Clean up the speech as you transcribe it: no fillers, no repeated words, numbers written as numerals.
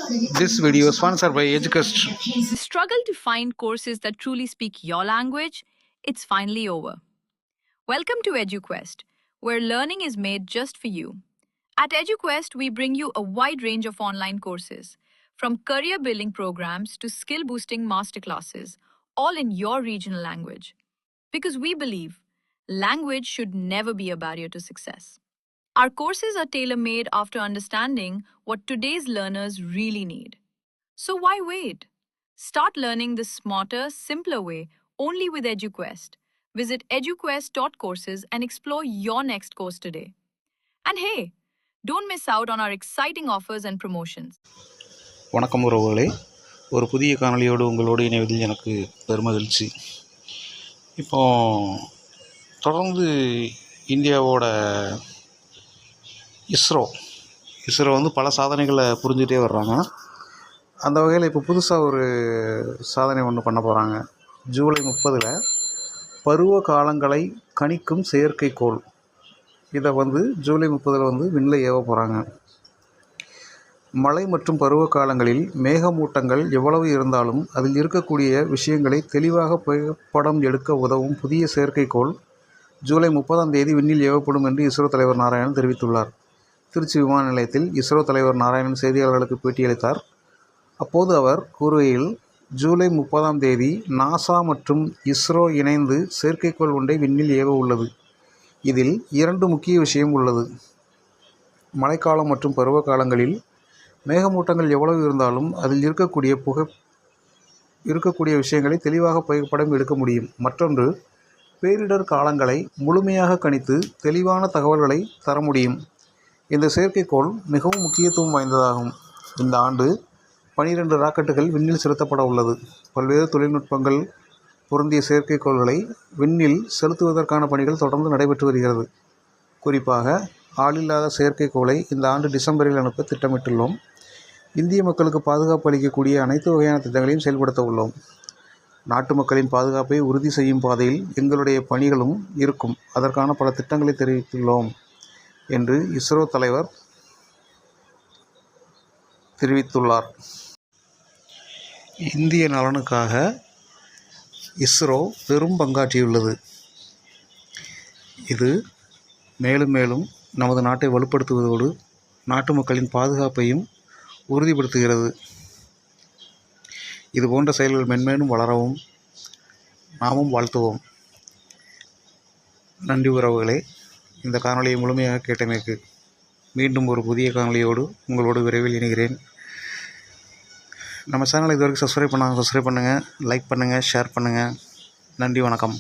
This video is sponsored by Educast. Struggle to find courses that truly speak your language? It's finally over. Welcome to EduQuest, where learning is made just for you. At EduQuest, we bring you a wide range of online courses, from career building programs to skill boosting masterclasses, all in your regional language. Because we believe language should never be a barrier to success. Our courses are tailor made after understanding what today's learners really need. So why wait? Start learning the smarter, simpler way only with EduQuest. Visit eduquest.courses and explore your next course today. And hey, don't miss out on our exciting offers and promotions. வணக்கம் உறவுகளே, ஒரு புதிய காணொளியோடு உங்களோடு இணைவதில் எனக்கு பெருமகிழ்ச்சி. இப்போ தொடர்ந்து இந்தியாவோட இஸ்ரோ வந்து பல சாதனைகளை புரிஞ்சுட்டே வர்றாங்க. அந்த வகையில் இப்போ புதுசாக ஒரு சாதனை ஒன்று பண்ண போகிறாங்க. ஜூலை 30 பருவ காலங்களை கணிக்கும் செயற்கைக்கோள். இதை ஜூலை 30 விண்ணில் ஏவ போகிறாங்க. மழை மற்றும் பருவ காலங்களில் மேகமூட்டங்கள் எவ்வளவு இருந்தாலும் அதில் இருக்கக்கூடிய விஷயங்களை தெளிவாக புகைப்படம் எடுக்க உதவும் புதிய செயற்கைக்கோள் ஜூலை 30 விண்ணில் ஏவப்படும் என்று இஸ்ரோ தலைவர் நாராயணன் தெரிவித்துள்ளார். திருச்சி விமான நிலையத்தில் இஸ்ரோ தலைவர் நாராயணன் செய்தியாளர்களுக்கு பேட்டியளித்தார். அப்போது அவர் கூறுகையில், ஜூலை 30 நாசா மற்றும் இஸ்ரோ இணைந்து செயற்கைக்கோள் ஒன்றை விண்ணில் ஏவ உள்ளது. இதில் 2 முக்கிய விஷயம் உள்ளது. மழைக்காலம் மற்றும் பருவ காலங்களில் மேகமூட்டங்கள் எவ்வளவு இருந்தாலும் அதில் இருக்கக்கூடிய விஷயங்களை தெளிவாக புகைப்படம் எடுக்க முடியும். மற்றொன்று, பேரிடர் காலங்களை முழுமையாக கணித்து தெளிவான தகவல்களை தர முடியும். இந்த செயற்கைக்கோள் மிகவும் முக்கியத்துவம் வாய்ந்ததாகும். இந்த ஆண்டு 12 ராக்கெட்டுகள் விண்ணில் செலுத்தப்பட உள்ளது. பல்வேறு தொழில்நுட்பங்கள் பொருந்திய செயற்கைக்கோள்களை விண்ணில் செலுத்துவதற்கான பணிகள் தொடர்ந்து நடைபெற்று வருகிறது. குறிப்பாக ஆளில்லாத செயற்கைக்கோளை இந்த ஆண்டு டிசம்பரில் அனுப்ப திட்டமிட்டுள்ளோம். இந்திய மக்களுக்கு பாதுகாப்பு அளிக்கக்கூடிய அனைத்து வகையான திட்டங்களையும் செயல்படுத்த உள்ளோம். நாட்டு மக்களின் பாதுகாப்பை உறுதி செய்யும் பாதையில் எங்களுடைய பணிகளும் இருக்கும். அதற்கான பல திட்டங்களை தெரிவித்துள்ளோம் என்று இஸ்ரோ தலைவர் தெரிவித்துள்ளார். இந்திய நலனுக்காக இஸ்ரோ பெரும் பங்காற்றியுள்ளது. இது மேலும் மேலும் நமது நாட்டை வலுப்படுத்துவதோடு நாட்டு மக்களின் பாதுகாப்பையும் உறுதிப்படுத்துகிறது. இதுபோன்ற செயல்கள் மென்மேலும் வளரவும் நாமும் வாழ்த்துவோம். நன்றி உறவுகளே, இந்த காணொளியை முழுமையாக கேட்டமைக்கு. மீண்டும் ஒரு புதிய காணொளியோடு உங்களோடு விரைவில் இணைகிறேன். நம்ம சேனலை இதுவரைக்கும் சப்ஸ்கிரைப் பண்ணுங்கள். லைக் பண்ணுங்கள், ஷேர் பண்ணுங்கள். நன்றி, வணக்கம்.